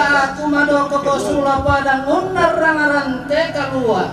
aku madoko kosula padang undar rangarante kalua.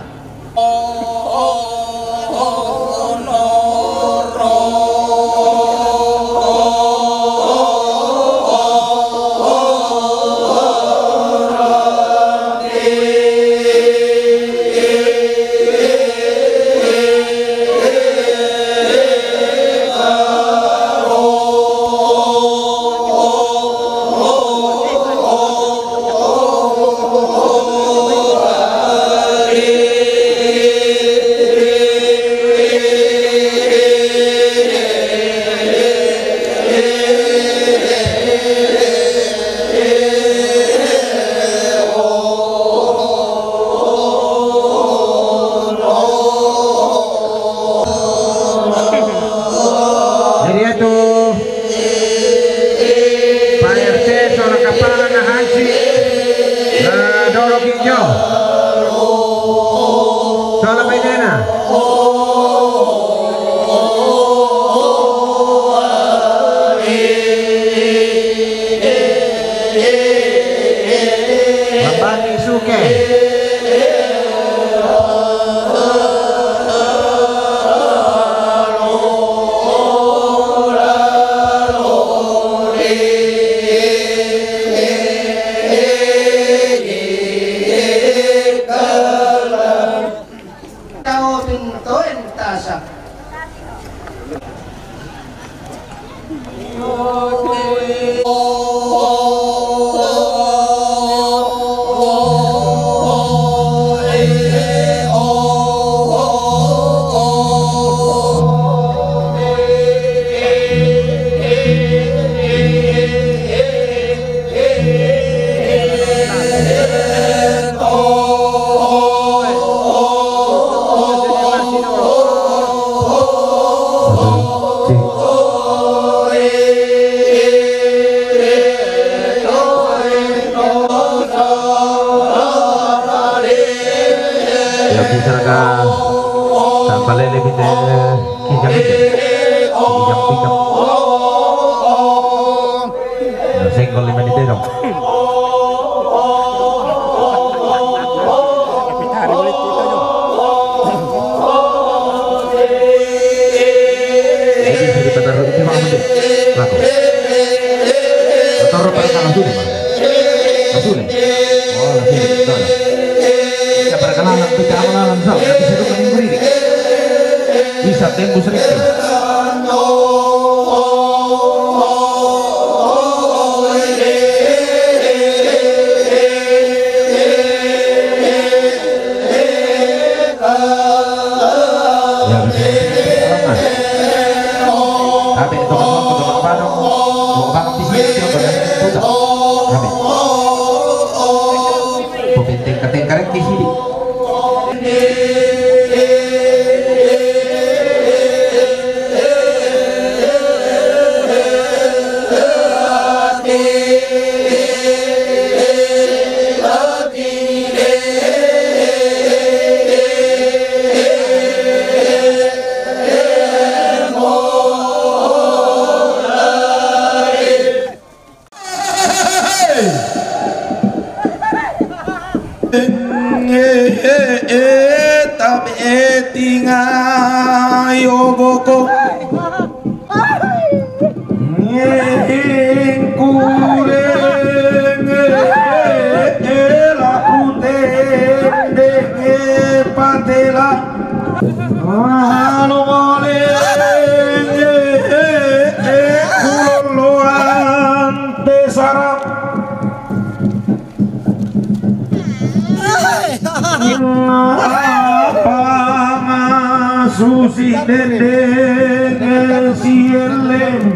Susi dendeng sielem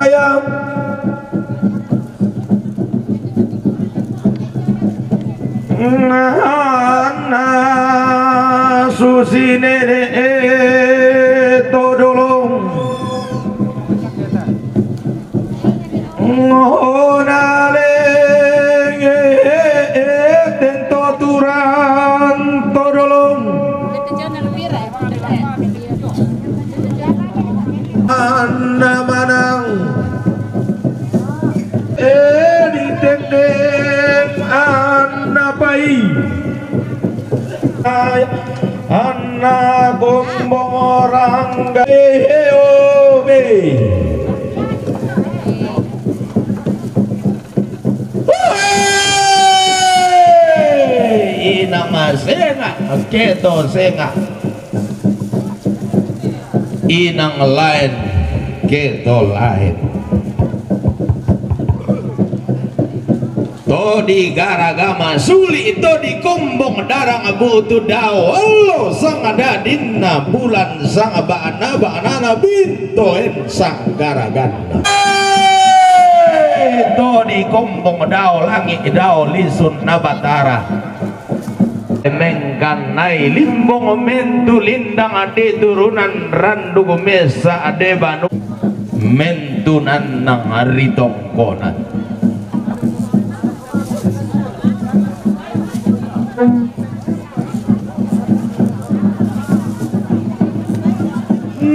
ayam na Susi todolong ngonale mana manang anak kumbang orang gayobe inang senga keto senga inang lain keto lain to di garagama suli itu di kumbong darang butu dao Allah sang ada dinna bulan sang bana binto sang garagana itu di kumbong dao langit dao lisun nabatara mengkan nai limbong mentu lindang ade turunan randu mesa ade banu mentunan nang hari tongkonan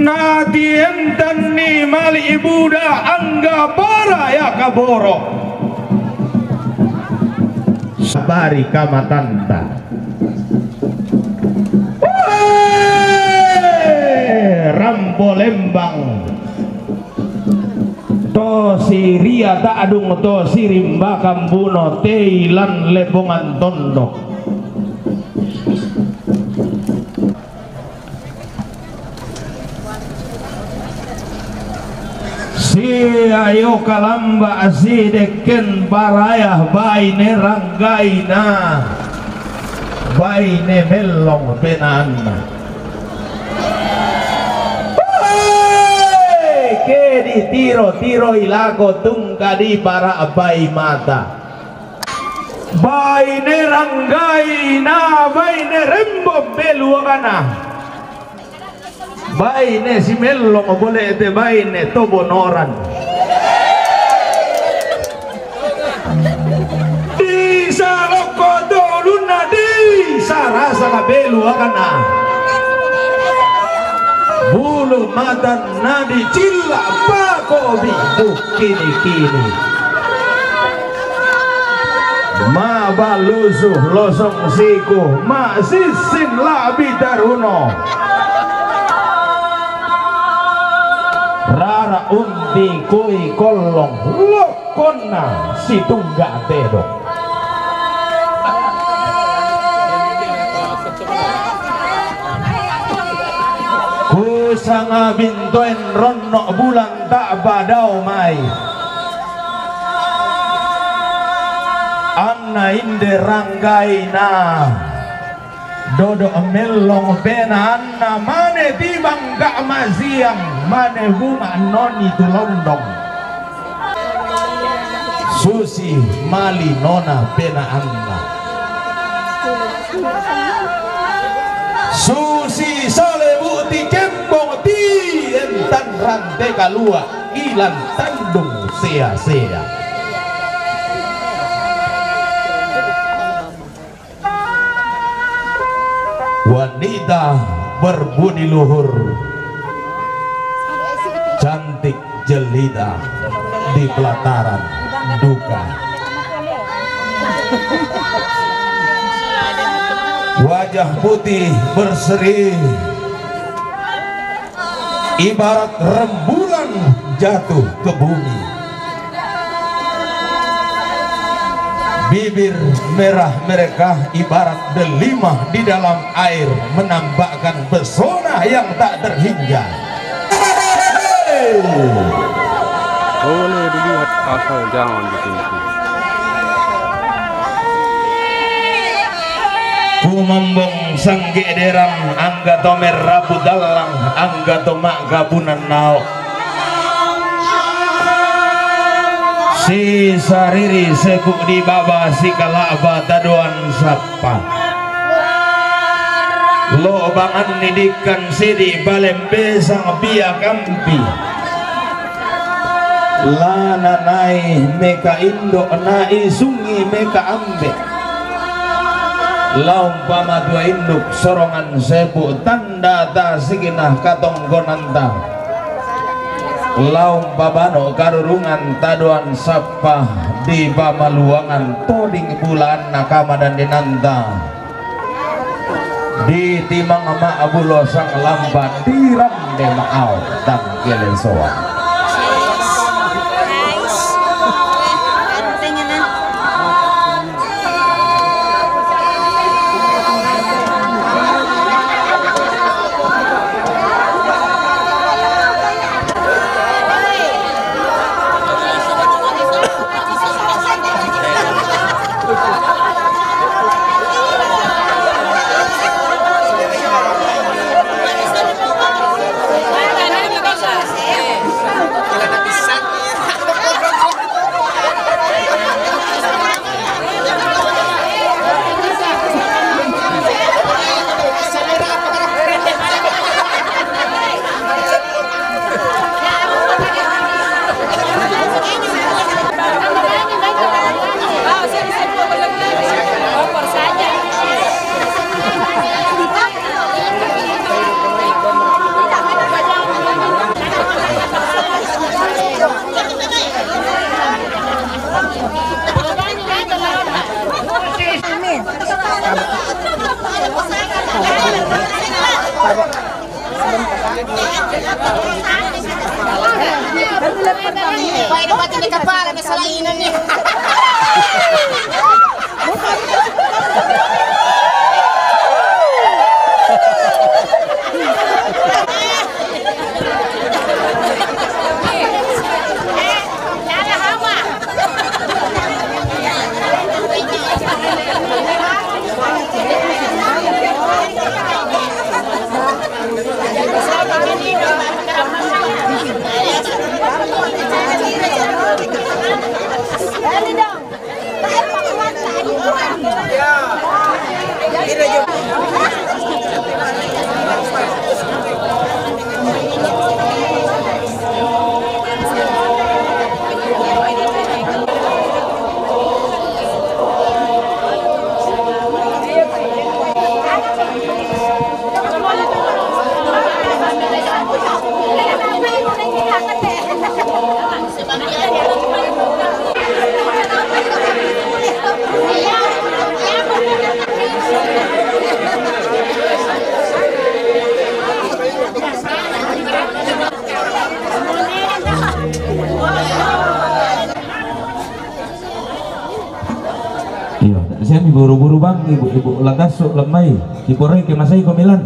nati enten ni mali ibuda angga para ya kaboro sabari kamatanta rampo lembang to siria tak adung to sirimba kambuno teilan lebongan tondok si ayo kalamba si deken barayah baine ranggaina baine melong penana ke di tiro ilago tungka di para abai mata baine ranggaina baine rembo beluagana baine si melong boleh te baine tobonoran di saloko doluna di sarasa kabeluagana bulu madan nadi cilla pakobi kini ma balusuh losong siku ma sisin labi daruno rara unti kui kolong lokona si tunggak tedok sanga bintoen ronok bulan tak badau mai anna inde ranggaina dodo melong bena anna mane tibang gak maziang mane bunga noni tulondong susi mali nona bena anna susi sale buti kembong ti entan rantai kalua ilan tandung sia-sia wanita berbudi luhur cantik jelita di pelataran duka wajah putih berseri ibarat rembulan jatuh ke bumi bibir merah mereka ibarat delima di dalam air menampakkan pesona yang tak terhingga. Boleh dilihat asal jangan di sini. Kumambong sangge derang angga tomer rabu dalang angga tomak gabunan nao si sariri sebuk di baba si kalaba taduan sapa lo bangan nidikan sidi balembe sang biya kampi lana nai meka indo nai sungi meka ambe laum pama dua induk sorongan sebu tanda ta siginah katong gonanta laum babano karurungan taduan sapa di pamaluangan toding bulan nakama dan dinanta di timang ama abulo sang lamban diram de maau dan kelesoan. Baik dapat di kepala masalah ini nih. Saya buru-buru bang, ibu lantas lemai, dipore ke masai komilan.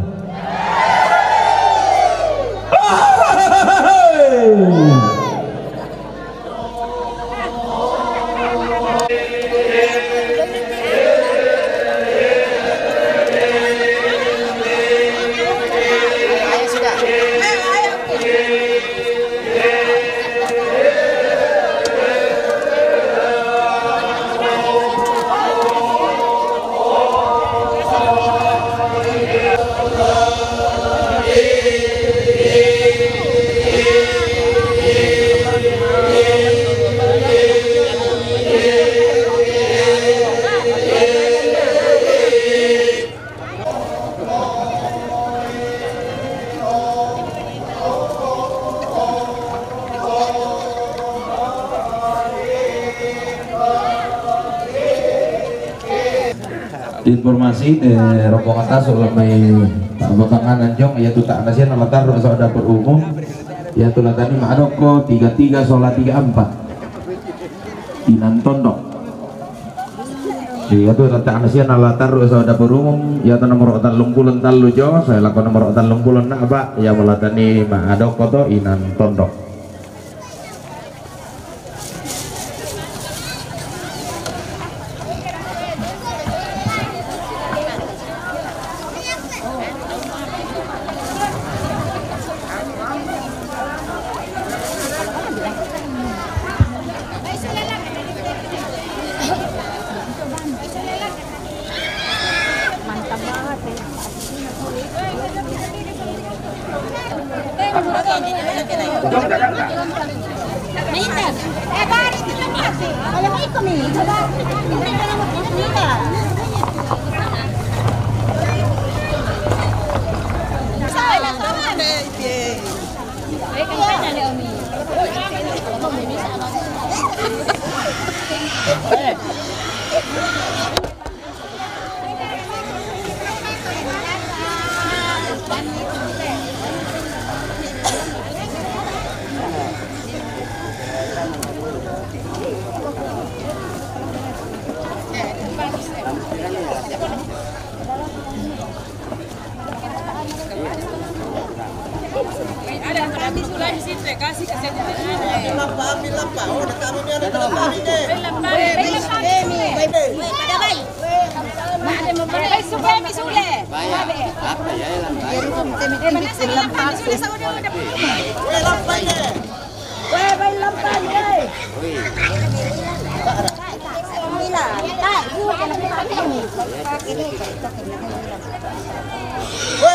Informasi rombongan tasuk lemai botangan anjong yaitu tak nasian latar soal dapur umum yaitu latani Ma'adoko 33 sola 34 Inan Tondok yaitu tak nasian latar soal dapur umum yaitu nomor otan lungkulan talujo saya lakukan nomor otan lungkulan nak pak ya melatani Ma'adoko to Inan Tondok. Woi,